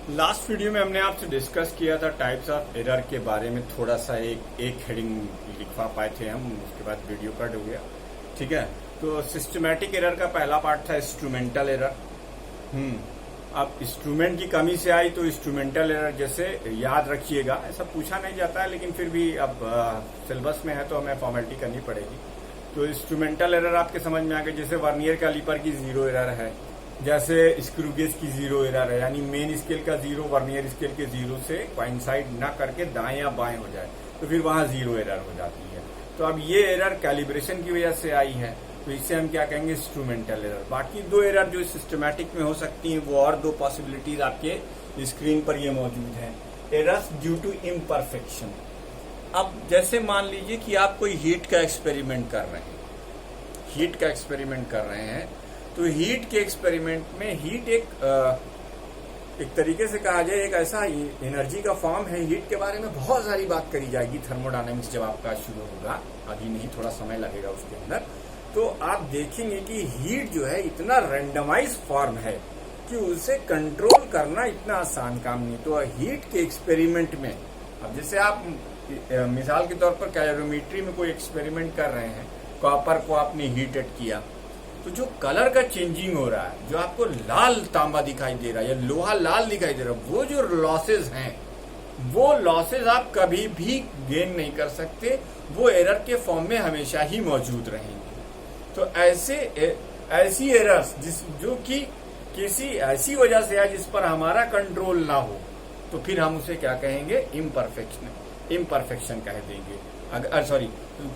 Last video में हमने आपसे डिस्कस किया था टाइप्स ऑफ एरर के बारे में, थोड़ा सा एक हेडिंग लिखवा पाए थे हम, उसके बाद वीडियो कट हो गया। ठीक है, तो सिस्टमैटिक एरर का पहला पार्ट था इंस्ट्रूमेंटल एरर। अब इंस्ट्रूमेंट की कमी से आई तो इंस्ट्रूमेंटल एरर जैसे याद रखिएगा, ऐसा पूछा नहीं जाता है लेकिन फिर भी अब सिलेबस में है तो हमें फॉर्मेलिटी करनी पड़ेगी। तो इंस्ट्रूमेंटल एरर आपके समझ में आ गए, जैसे वर्नियर कैलिपर की जीरो एरर है, जैसे स्क्रू गेज की जीरो एरर है, यानी मेन स्केल का जीरो वर्नियर स्केल के जीरो से कोइंसाइड ना करके दाएं या बाएं हो जाए तो फिर वहां जीरो एरर हो जाती है। तो अब ये एरर कैलिब्रेशन की वजह से आई है, तो इसे हम क्या कहेंगे, इंस्ट्रूमेंटल एरर। बाकी दो एरर जो सिस्टमैटिक में हो सकती हैं वो और दो पॉसिबिलिटीज आपके स्क्रीन पर ये मौजूद हैं। Errors due to imperfection. अब जैसे मान लीजिए कि आप कोई हीट का एक्सपेरिमेंट कर रहे हैं, तो हीट के एक्सपेरिमेंट में हीट एक तरीके से कहा जाए एक ऐसा एनर्जी का फॉर्म है। हीट के बारे में बहुत सारी बात करी जाएगी थर्मोडायनेमिक्स जब आपका शुरू होगा, अभी नहीं, थोड़ा समय लगेगा उसके अंदर। तो आप देखेंगे कि हीट जो है इतना रैंडमाइज फॉर्म है कि उसे कंट्रोल करना इतना आसान काम नहीं। तो हीट के एक्सपेरिमेंट में, अब जैसे आप मिसाल के तौर पर कैलोरीमेट्री में कोई एक्सपेरिमेंट कर रहे हैं, कॉपर को आपने हीटेड किया, तो जो कलर का चेंजिंग हो रहा है, जो आपको लाल तांबा दिखाई दे रहा है या लोहा लाल दिखाई दे रहा है, वो जो लॉसेज हैं, वो लॉसेज आप कभी भी गेन नहीं कर सकते, वो एरर के फॉर्म में हमेशा ही मौजूद रहेंगे। तो ऐसी एरर्स जो कि किसी ऐसी वजह से है जिस पर हमारा कंट्रोल ना हो, तो फिर हम उसे क्या कहेंगे, इम्परफेक्शन कह देंगे।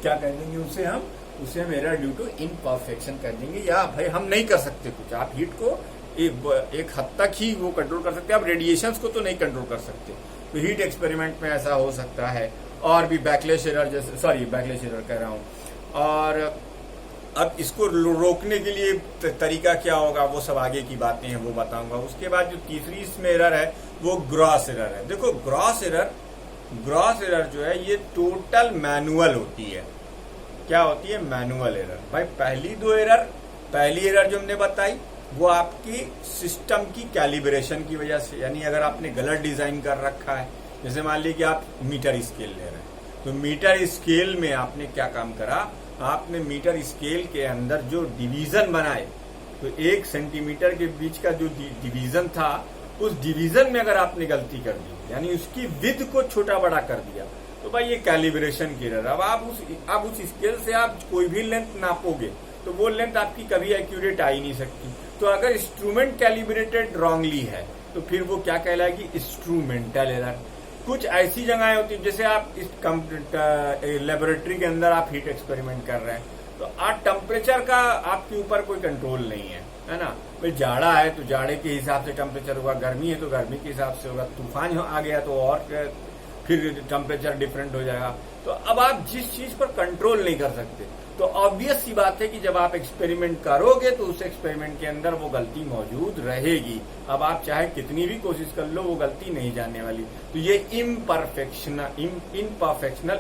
क्या कह देंगे उसे हम एरर ड्यू टू इम्परफेक्शन कर देंगे। या भाई हम नहीं कर सकते कुछ, आप हीट को एक हद तक ही वो कंट्रोल कर सकते हैं, आप रेडिएशंस को तो नहीं कंट्रोल कर सकते। तो हीट एक्सपेरिमेंट में ऐसा हो सकता है। और भी बैकलैश एरर कह रहा हूँ। और अब इसको रोकने के लिए तरीका क्या होगा, वो सब आगे की बातें हैं, वो बताऊंगा। उसके बाद जो तीसरी इसमें एरर है वो ग्रॉस एरर है। देखो ग्रॉस एरर जो है ये टोटल मैनुअल होती है। क्या होती है, मैनुअल एरर। भाई पहली एरर जो हमने बताई वो आपकी सिस्टम की कैलिब्रेशन की वजह से, यानी अगर आपने गलत डिजाइन कर रखा है, जैसे मान लीजिए कि आप मीटर स्केल ले रहे हैं, तो मीटर स्केल में आपने क्या काम करा, आपने मीटर स्केल के अंदर जो डिवीजन बनाए, तो 1 सेंटीमीटर के बीच का जो डिवीजन था, उस डिवीजन में अगर आपने गलती कर दी, यानी उसकी विड्थ को छोटा बड़ा कर दिया, तो भाई ये कैलिब्रेशन की एरर। अब आप उस स्केल से आप कोई भी लेंथ नापोगे तो वो लेंथ आपकी कभी एक्यूरेट आ ही नहीं सकती। तो अगर इंस्ट्रूमेंट कैलिब्रेटेड रॉन्गली है तो फिर वो क्या कहलाएगी, इंस्ट्रूमेंटल एरर। कुछ ऐसी जगहें होती है, जैसे आप इस लेबोरेटरी के अंदर आप हीट एक्सपेरिमेंट कर रहे हैं, तो आज टेम्परेचर का आपके ऊपर कोई कंट्रोल नहीं है ना। भाई जाड़ा है तो जाड़े के हिसाब से टेम्परेचर होगा, गर्मी है तो गर्मी के हिसाब से होगा, तूफान आ गया तो और फिर टेम्परेचर डिफरेंट हो जाएगा। तो अब आप जिस चीज पर कंट्रोल नहीं कर सकते, तो ऑब्वियस सी बात है कि जब आप एक्सपेरिमेंट करोगे तो उस एक्सपेरिमेंट के अंदर वो गलती मौजूद रहेगी। अब आप चाहे कितनी भी कोशिश कर लो, वो गलती नहीं जाने वाली। तो ये इम्परफेक्शनल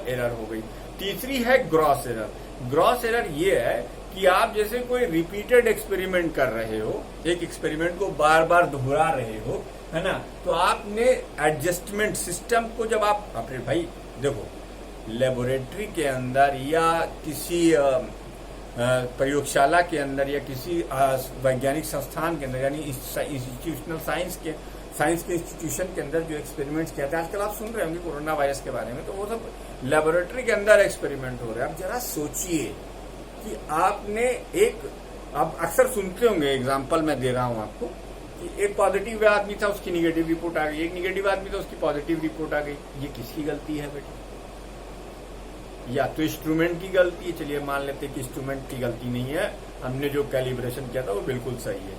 एरर हो गई। तीसरी है ग्रॉस एरर। ग्रॉस एरर ये है कि आप जैसे कोई रिपीटेड एक्सपेरिमेंट कर रहे हो, एक एक्सपेरिमेंट को बार बार दोहरा रहे हो, है ना, तो आपने एडजस्टमेंट सिस्टम को जब अपने भाई देखो, लेबोरेटरी के अंदर या किसी प्रयोगशाला के अंदर या किसी वैज्ञानिक संस्थान के अंदर, यानी इंस्टीट्यूशनल साइंस के इंस्टीट्यूशन के अंदर जो एक्सपेरिमेंट्स किया था, आजकल आप सुन रहे होंगे कोरोना वायरस के बारे में, तो वो सब लेबोरेटरी के अंदर एक्सपेरिमेंट हो रहे हैं। अब जरा सोचिए कि आपने आप अक्सर सुनते होंगे, एग्जाम्पल मैं दे रहा हूं आपको, कि एक पॉजिटिव आदमी था, उसकी निगेटिव रिपोर्ट आ गई, एक निगेटिव आदमी था, उसकी पॉजिटिव रिपोर्ट आ गई। ये किसकी गलती है बेटा? या तो इंस्ट्रूमेंट की गलती है, चलिए मान लेते हैं कि इंस्ट्रूमेंट की गलती नहीं है, हमने जो कैलिब्रेशन किया था वो बिल्कुल सही है।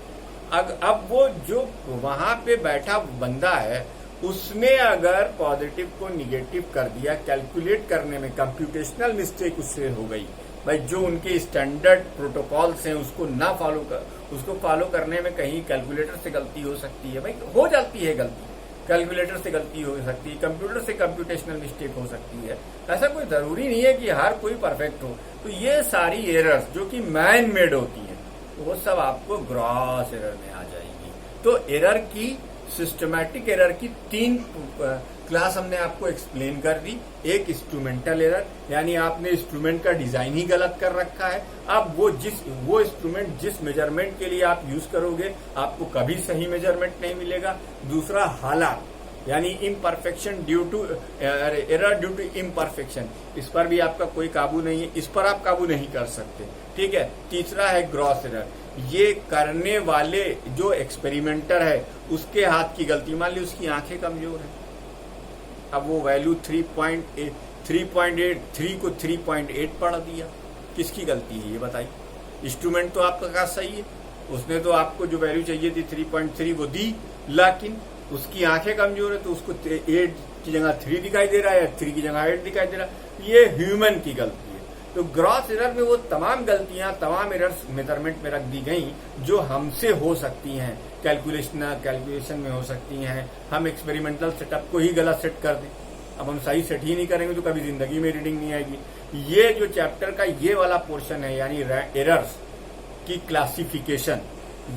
अब वो जो वहां पे बैठा बंदा है, उसने अगर पॉजिटिव को निगेटिव कर दिया, कैलकुलेट करने में कंप्यूटेशनल मिस्टेक उससे हो गई, भाई जो उनके स्टैंडर्ड प्रोटोकॉल्स हैं उसको फॉलो करने में कहीं कैलकुलेटर से गलती हो सकती है, भाई हो जाती है गलती, कैलकुलेटर से गलती हो सकती है, कंप्यूटर से कंप्यूटेशनल मिस्टेक हो सकती है। ऐसा कोई जरूरी नहीं है कि हर कोई परफेक्ट हो। तो ये सारी एरर्स जो कि मैन मेड होती हैं, वो सब आपको ग्रॉस एरर में आ जाएगी। तो एरर की सिस्टमैटिक एरर की 3 क्लास हमने आपको एक्सप्लेन कर दी। एक इंस्ट्रूमेंटल एरर, यानी आपने इंस्ट्रूमेंट का डिजाइन ही गलत कर रखा है। अब वो इंस्ट्रूमेंट जिस मेजरमेंट के लिए आप यूज करोगे आपको कभी सही मेजरमेंट नहीं मिलेगा। दूसरा हालात, यानी imperfection due to error due to imperfection, इस पर भी आपका कोई काबू नहीं है, इस पर आप काबू नहीं कर सकते, ठीक है। तीसरा है ग्रॉस एरर, ये करने वाले जो एक्सपेरिमेंटर है उसके हाथ की गलती। मान ली उसकी आंखें कमजोर है, अब वो वैल्यू 3.8 को 3.8 पढ़ दिया, किसकी गलती है ये बताइए? इंस्ट्रूमेंट तो आपका सही है, उसने तो आपको जो वैल्यू चाहिए थी 3.3 वो दी, लेकिन उसकी आंखें कमजोर है तो उसको 8 की जगह 3 दिखाई दे रहा है, 3 की जगह 8 दिखाई दे रहा है। ये ह्यूमन की गलती है। तो ग्रॉस एरर में वो तमाम गलतियां, तमाम एरर्स मेजरमेंट में रख दी गई जो हमसे हो सकती हैं, कैलकुलेशन में हो सकती हैं। हम एक्सपेरिमेंटल सेटअप को ही गलत सेट कर दें, अब हम सही सेट ही नहीं करेंगे तो कभी जिंदगी में रीडिंग नहीं आएगी। ये जो चैप्टर का ये वाला पोर्शन है, यानी एरर्स की क्लासिफिकेशन,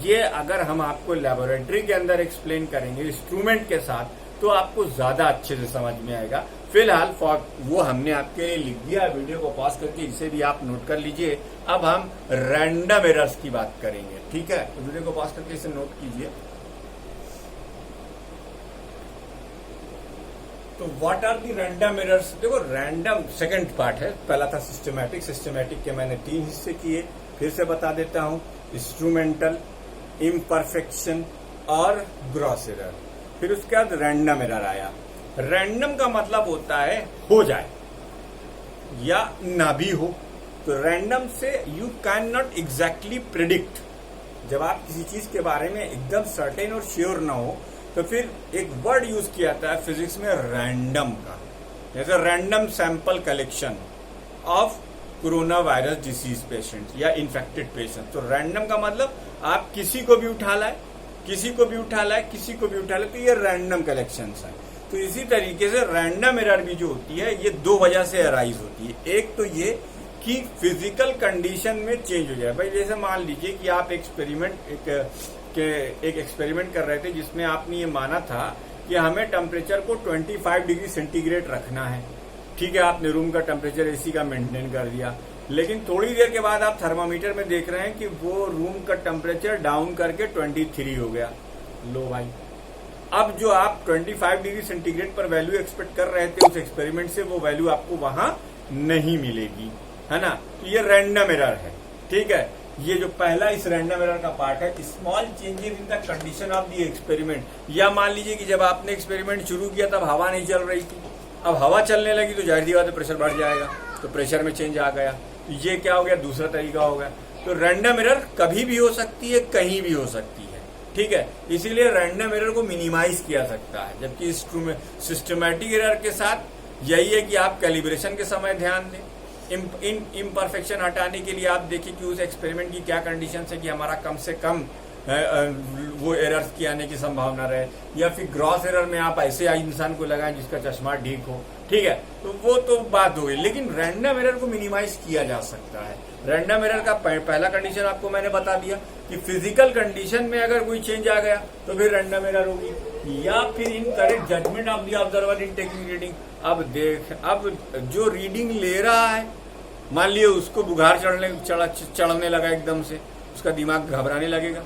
ये अगर हम आपको लेबोरेटरी के अंदर एक्सप्लेन करेंगे इंस्ट्रूमेंट के साथ तो आपको ज्यादा अच्छे से समझ में आएगा। फिलहाल वो हमने आपके लिए लिख दिया, वीडियो को पॉज करके इसे भी आप नोट कर लीजिए। अब हम रैंडम एरर्स की बात करेंगे, ठीक है। तो वीडियो को पॉज करके इसे नोट कीजिए। तो what are the random errors? देखो, रैंडम सेकंड पार्ट है, पहला था सिस्टमैटिक के मैंने 3 हिस्से किए, फिर से बता देता हूं। इंस्ट्रूमेंटल, इम्परफेक्शन और ग्रॉस एरर। फिर उसके बाद रैंडम एरर आया। रैंडम का मतलब होता है हो जाए या ना भी हो। तो रैंडम से you can not exactly predict. जब आप किसी चीज के बारे में एकदम सर्टेन और श्योर ना हो तो फिर एक वर्ड यूज किया जाता है फिजिक्स में रैंडम का, जैसे random sample collection of corona virus disease patient या इन्फेक्टेड पेशेंट। तो रैंडम का मतलब आप किसी को भी उठा लाए, तो ये रैंडम कलेक्शन है। तो इसी तरीके से रैंडम एरर भी जो होती है ये 2 वजह से अराइज होती है। एक तो ये कि फिजिकल कंडीशन में चेंज हो जाए। भाई जैसे मान लीजिए कि आप एक एक्सपेरिमेंट कर रहे थे जिसमें आपने ये माना था कि हमें टेम्परेचर को 25 डिग्री सेंटीग्रेड रखना है, ठीक है। आपने रूम का टेम्परेचर एसी का मेंटेन कर दिया, लेकिन थोड़ी देर के बाद आप थर्मामीटर में देख रहे हैं कि वो रूम का टेम्परेचर डाउन करके 23 हो गया। लो भाई, अब जो आप 25 डिग्री सेंटीग्रेड पर वैल्यू एक्सपेक्ट कर रहे थे उस एक्सपेरिमेंट से वो वैल्यू आपको वहां नहीं मिलेगी, है ना। तो ये रैंडम एरर है, ठीक है। ये जो पहला इस रैंडम एरर का पार्ट है, small changes in the condition of the experiment. या मान लीजिए कि जब आपने एक्सपेरिमेंट शुरू किया तब हवा नहीं चल रही थी, अब हवा चलने लगी तो जाहिर सी बात है प्रेशर बढ़ जाएगा, तो प्रेशर में चेंज आ गया। ये क्या हो गया? दूसरा तरीका हो गया। तो रैंडम एरर कभी भी हो सकती है, कहीं भी हो सकती है, ठीक है। इसीलिए रैंडम एरर को मिनिमाइज किया सकता है, जबकि सिस्टमैटिक एरर के साथ यही है कि आप कैलिब्रेशन के समय ध्यान दें। इम्परफेक्शन हटाने के लिए आप देखिए कि उस एक्सपेरिमेंट की क्या कंडीशन है कि हमारा कम से कम वो एरर्स की आने की संभावना रहे। या फिर ग्रॉस एरर में आप ऐसे इंसान को लगाएं जिसका चश्मा ठीक हो, ठीक है। तो वो तो बात हो गई, लेकिन रैंडम एरर को मिनिमाइज किया जा सकता है। रैंडम एरर का पहला कंडीशन आपको मैंने बता दिया कि फिजिकल कंडीशन में अगर कोई चेंज आ गया तो फिर रैंडम एरर होगी। या फिर incorrect judgement of the observer in taking reading. अब जो रीडिंग ले रहा है, मान लिया उसको बुखार चढ़ने लगा एकदम से, उसका दिमाग घबराने लगेगा,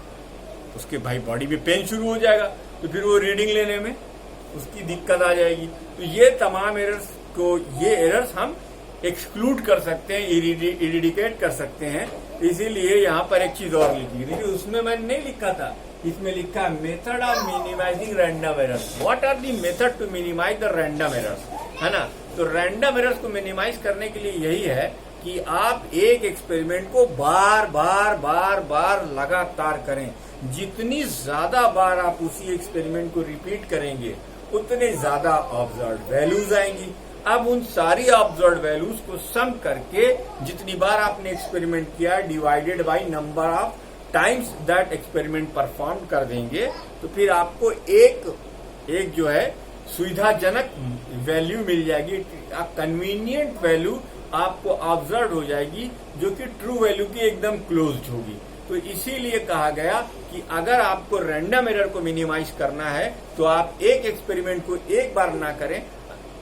उसके भाई बॉडी में पेन शुरू हो जाएगा, तो फिर वो रीडिंग लेने में उसकी दिक्कत आ जाएगी। तो ये तमाम एरर्स हम एक्सक्लूड कर सकते हैं, इरिडिकेट कर सकते हैं। इसीलिए यहाँ पर एक चीज और लिखी थी, उसमें मैंने नहीं लिखा था, इसमें लिखा method of minimising random errors. What are the method to minimise the random errors, है ना। तो रैंडम एरर्स को मिनिमाइज करने के लिए यही है कि आप एक एक्सपेरिमेंट को बार बार लगातार करें। जितनी ज्यादा बार आप उसी एक्सपेरिमेंट को रिपीट करेंगे उतने ज्यादा ऑब्जर्व्ड वैल्यूज आएंगी। अब उन सारी ऑब्जर्व्ड वैल्यूज को सम करके जितनी बार आपने एक्सपेरिमेंट किया divided by number of times that experiment perform कर देंगे, तो फिर आपको एक जो है सुविधाजनक वैल्यू मिल जाएगी, कन्वीनियंट वैल्यू आपको ऑब्जर्व हो जाएगी, जो कि ट्रू वैल्यू की एकदम क्लोज होगी। तो इसीलिए कहा गया कि अगर आपको रैंडम एरर को मिनिमाइज करना है तो आप एक एक्सपेरिमेंट को एक बार ना करें,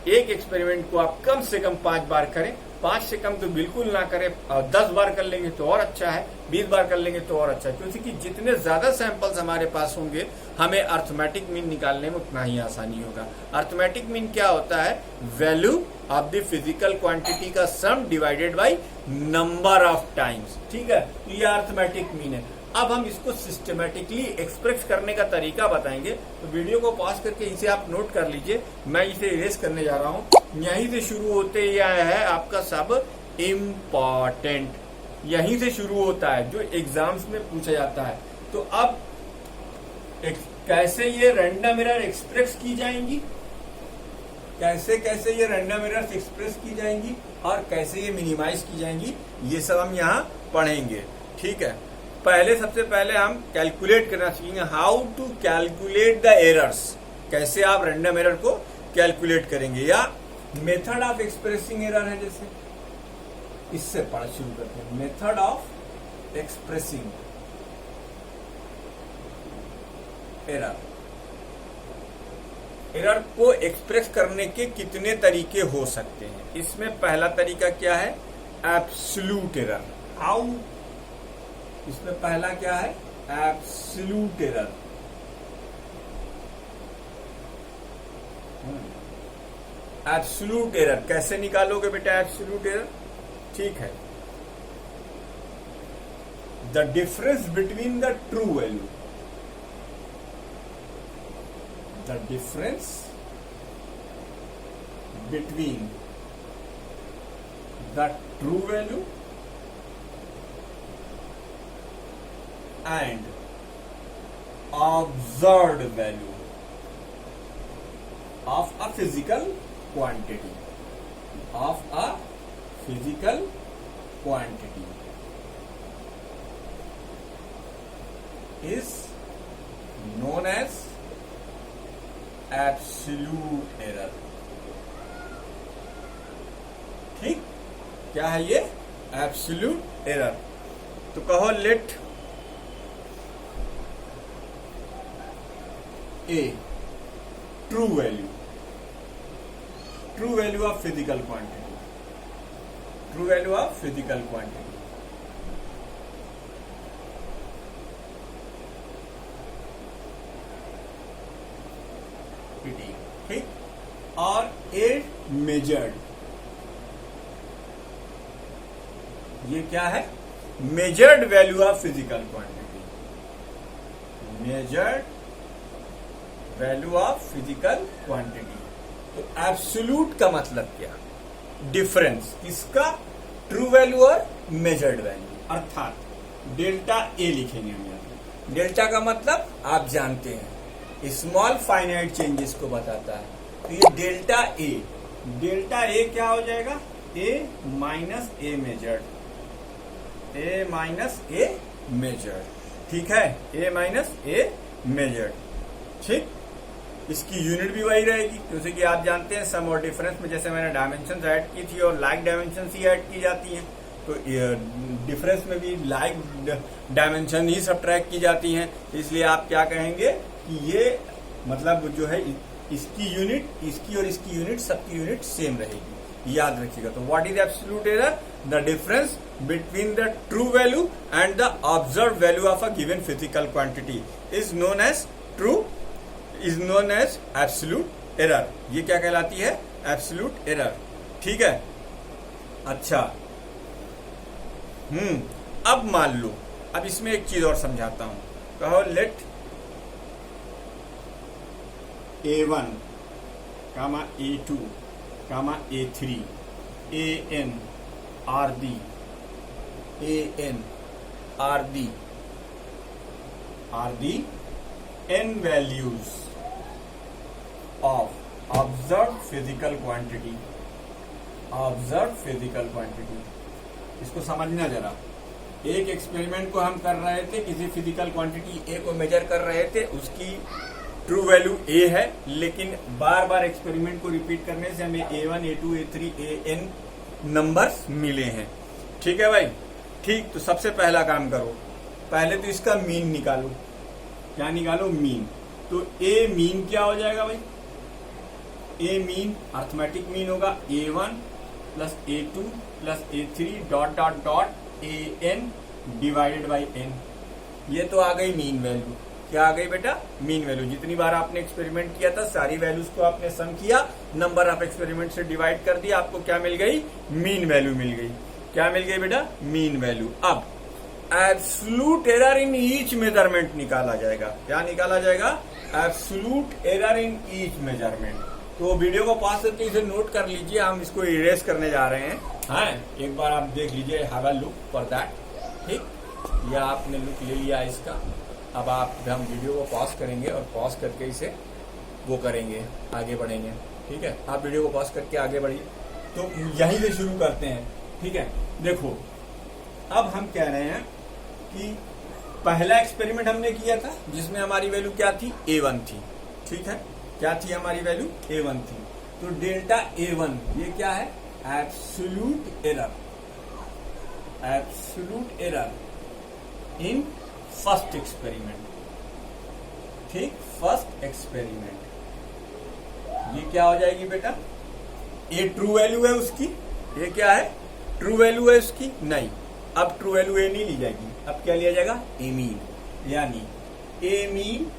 एक एक्सपेरिमेंट को आप कम से कम 5 बार करें। 5 से कम तो बिल्कुल ना करें, और 10 बार कर लेंगे तो और अच्छा है, 20 बार कर लेंगे तो और अच्छा है, क्योंकि जितने ज्यादा सैंपल्स हमारे पास होंगे हमें अर्थमेटिक मीन निकालने में उतना ही आसानी होगा। अर्थमेटिक मीन क्या होता है? Value of the physical quantity का sum divided by number of times. ठीक है, तो ये अर्थमेटिक मीन है। अब हम इसको सिस्टमेटिकली एक्सप्रेस करने का तरीका बताएंगे, तो वीडियो को पॉज करके इसे आप नोट कर लीजिए। मैं इसे इरेज करने जा रहा हूं। यहीं से शुरू होते यह है आपका सब इम्पॉर्टेंट, यहीं से शुरू होता है जो एग्जाम्स में पूछा जाता है। तो अब कैसे ये रैंडम एरर एक्सप्रेस की जाएंगी, कैसे कैसे ये रैंडम एरर्स एक्सप्रेस की जाएंगी और कैसे ये मिनिमाइज की जाएंगी, ये सब हम यहाँ पढ़ेंगे। ठीक है, सबसे पहले हम कैलकुलेट करना सीखेंगे, how to calculate the errors. कैसे आप रैंडम एरर को कैलकुलेट करेंगे, या मेथड ऑफ एक्सप्रेसिंग एरर है, जैसे इससे पढ़ना शुरू करते हैं। Method of expressing error. Error को एक्सप्रेस करने के कितने तरीके हो सकते हैं? इसमें पहला तरीका क्या है? Absolute error. हाउ? इसमें पहला क्या है? Absolute error. एब्सोल्यूट एरर कैसे निकालोगे बेटा एब्सोल्यूट एरर? ठीक है, the difference between the true value, the difference between the true value and observed value of a physical quantity, of a physical quantity is known as absolute error। ठीक, क्या है ये? absolute error। तो कहो late A true value of physical quantity, true value of physical quantity, ठीक, और A measured, ये क्या है? measured value of physical quantity, measured value of physical quantity. तो एब्सोल्यूट का मतलब क्या? डिफरेंस किसका? ट्रू वैल्यू और मेजर्ड वैल्यू, अर्थात डेल्टा ए लिखेंगे हम यहाँ। डेल्टा का मतलब आप जानते हैं, स्मॉल फाइनाइट चेंजेस को बताता है। तो ये डेल्टा ए, डेल्टा ए क्या हो जाएगा? ए माइनस ए मेजर्ड, ए माइनस ए मेजर्ड। ठीक है, ए माइनस ए मेजर्ड। ठीक, इसकी यूनिट भी वही रहेगी, जैसे कि आप जानते हैं सम और डिफरेंस में जैसे मैंने डायमेंशन ऐड की थी और लाइक डायमेंशन ही ऐड की जाती हैं, तो डिफरेंस में भी लाइक डायमेंशन ही सब्ट्रैक्ट की जाती हैं। इसलिए आप क्या कहेंगे कि ये मतलब जो है इसकी यूनिट, इसकी और इसकी यूनिट, सबकी यूनिट सेम रहेगी, याद रखिएगा। तो what is absolute error? The difference between the true value and the observe value of a given physical quantity is known as is known as absolute error. ये क्या कहलाती है? Absolute error. ठीक है, अच्छा। अब मान लो, अब इसमें एक चीज और समझाता हूं। कहो late A1, A2, A3, AN are the n values of observed physical quantity, observed physical quantity। इसको समझना जरा। एक एक्सपेरिमेंट को हम कर रहे थे, किसी फिजिकल क्वांटिटी ए को मेजर कर रहे थे, उसकी ट्रू वैल्यू ए है, लेकिन बार बार एक्सपेरिमेंट को रिपीट करने से हमें A1, A2, A3, AN numbers मिले हैं। ठीक है भाई, ठीक। तो सबसे पहला काम करो, पहले तो इसका मीन निकालो। क्या निकालो? मीन। तो ए मीन क्या हो जाएगा भाई? ए मीन अर्थमेटिक मीन होगा A1 plus A2 plus A3 dot dot dot AN divided by N। ये तो आ गई मीन वैल्यू। क्या आ गई बेटा? Mean value. जितनी बार आपने एक्सपेरिमेंट किया था सारी वैल्यूज को आपने सम किया, नंबर ऑफ एक्सपेरिमेंट से डिवाइड कर दिया, आपको क्या मिल गई? मीन वैल्यू मिल गई। क्या मिल गई बेटा? Mean value. अब absolute error in each measurement निकाला जाएगा। क्या निकाला जाएगा? Absolute error in each measurement. तो वीडियो को पॉज करके इसे नोट कर लीजिए, हम इसको इरेज करने जा रहे हैं। हाँ, एक बार आप देख लीजिए, have a look for that. ठीक, या आपने लुक ले लिया इसका। अब हम वीडियो को पॉज करेंगे और पॉज करके इसे वो करेंगे, आगे बढ़ेंगे। ठीक है, आप वीडियो को पॉज करके आगे बढ़िए। तो यहीं से शुरू करते हैं। ठीक है, देखो अब हम कह रहे हैं कि पहला एक्सपेरिमेंट हमने किया था जिसमें हमारी वैल्यू क्या थी? A1 थी। ठीक है, क्या थी हमारी वैल्यू? A1 थी। तो डेल्टा A1 ये क्या है? Absolute error. Absolute error in first experiment. ठीक, फर्स्ट एक्सपेरिमेंट ये क्या हो जाएगी बेटा? ये ट्रू वैल्यू है उसकी। ये क्या है? ट्रू वैल्यू है उसकी। नहीं, अब ट्रू वैल्यू ए नहीं ली जाएगी, अब क्या लिया जाएगा? ए मीन। यानी ए मीन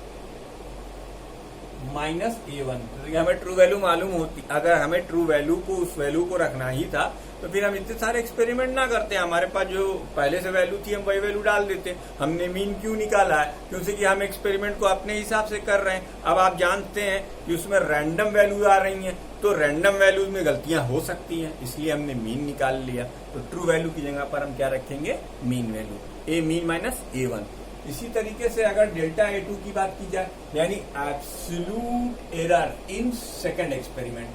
माइनस A1। तो हमें ट्रू वैल्यू मालूम होती, अगर हमें ट्रू वैल्यू को उस वैल्यू को रखना ही था तो फिर हम इतने सारे एक्सपेरिमेंट ना करते। हमारे पास जो पहले से वैल्यू थी हम वही वैल्यू डाल देते। हमने मीन क्यों निकाला है? क्योंकि हम एक्सपेरिमेंट को अपने हिसाब से कर रहे हैं। अब आप जानते हैं कि उसमें रैंडम वैल्यू आ रही हैं, तो रैंडम वैल्यूज में गलतियां हो सकती हैं, इसलिए हमने मीन निकाल लिया। तो ट्रू वैल्यू की जगह पर हम क्या रखेंगे? Mean value. A mean minus A1। इसी तरीके से अगर डेल्टा A2 की बात की जाए, यानी absolute error in second experiment,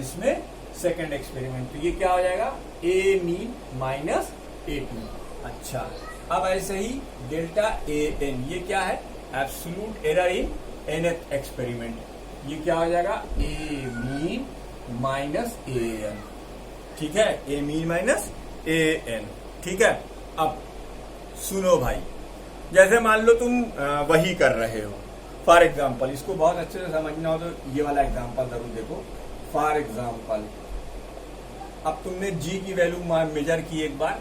इसमें सेकंड एक्सपेरिमेंट, तो ये क्या हो जाएगा? ए मीन माइनस A2। अच्छा, अब ऐसे ही डेल्टा AN, ये क्या है? एब्सोल्यूट एरर इन nth एक्सपेरिमेंट। ये क्या हो जाएगा? ए मीन माइनस AN। ठीक है, ए मीन माइनस AN। ठीक है, अब सुनो भाई, जैसे मान लो तुम वही कर रहे हो। फॉर एग्जाम्पल, इसको बहुत अच्छे से समझना हो तो ये वाला एग्जाम्पल जरूर देखो। फॉर एग्जाम्पल, अब तुमने G की वैल्यू मेजर की एक बार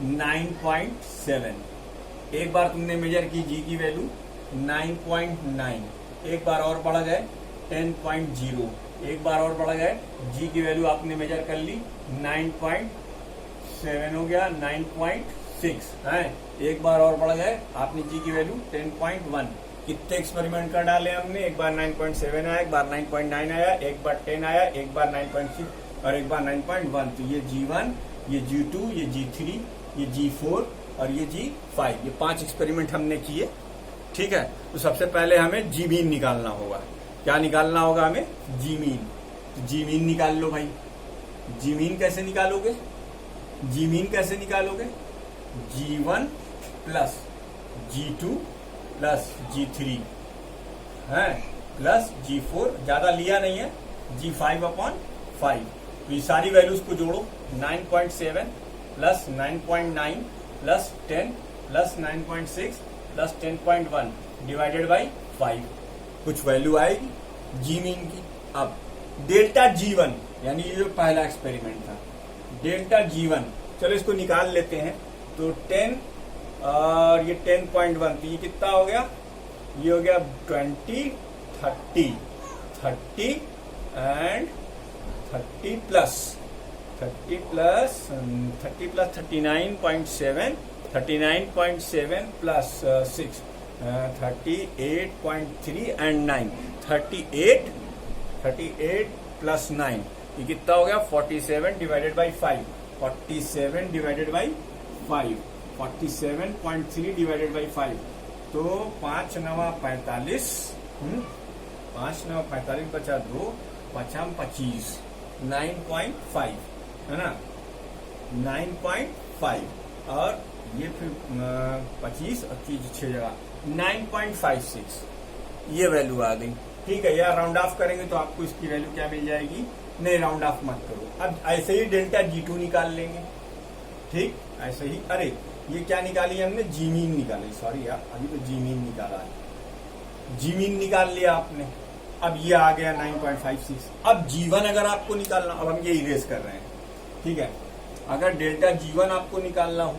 9.7, एक बार तुमने मेजर की G की वैल्यू 9.9, एक बार और बढ़ गए 10.0, एक बार और बढ़ गए G की वैल्यू आपने मेजर कर ली 9.7 हो गया 9.6 है, एक बार और बढ़ गए आपने G की वैल्यू 10.1। कितने एक्सपेरिमेंट कर डाले हमने? एक बार 9.7 आया, एक बार 9.9 आया, एक बार 10 आया, एक बार 9.6 और एक बार 9.1। तो ये G1, ये G2, ये G3, ये G4 और ये G5, ये 5 एक्सपेरिमेंट हमने किए। ठीक है, तो सबसे पहले हमें G मीन निकालना होगा। क्या निकालना होगा हमें? G mean. तो G मीन निकाल लो भाई। G मीन कैसे निकालोगे? G मीन कैसे निकालोगे? G1 plus G2 plus G3 है प्लस G4, ज्यादा लिया नहीं है, G5/5। तो ये सारी वैल्यूज को जोड़ो, 9.7 plus 9.9 plus 10 plus 9.6 plus 10.1 divided by 5, कुछ वैल्यू आएगी G मीन की। अब डेल्टा G1, यानी ये जो पहला एक्सपेरिमेंट था, डेल्टा G1, चलो इसको निकाल लेते हैं। तो 10 और ये 10.1, तो ये कितना हो गया? ये हो गया 20, 30 and 30 plus 39.7, 39.7 plus 6, 38.3 and 9, 38 plus 9, ये कितना हो गया? 47 divided by 5, 47 divided by 5, 47.3 divided by 5, तो 5 9 45, 5 9 45 बचा 2, 5 25, 9.5 है ना, 9.5 और ये फिर 25 और 6 जगह 9.56, ये वैल्यू आ गई। ठीक है, यार राउंड ऑफ करेंगे तो आपको इसकी वैल्यू क्या मिल जाएगी? नहीं, राउंड ऑफ मत करो। अब ऐसे ही डेल्टा G2 निकाल लेंगे। ठीक, ऐसे ही। अरे ये क्या निकाली हमने, जीमीन निकाली, सॉरी यार अभी तो जीमीन निकाला है, जीमीन निकाल लिया आपने। अब ये आ गया 9.56। अब जीवन अगर आपको निकालना, अब हम ये इरेज कर रहे हैं, ठीक है। अगर डेल्टा जीवन आपको निकालना हो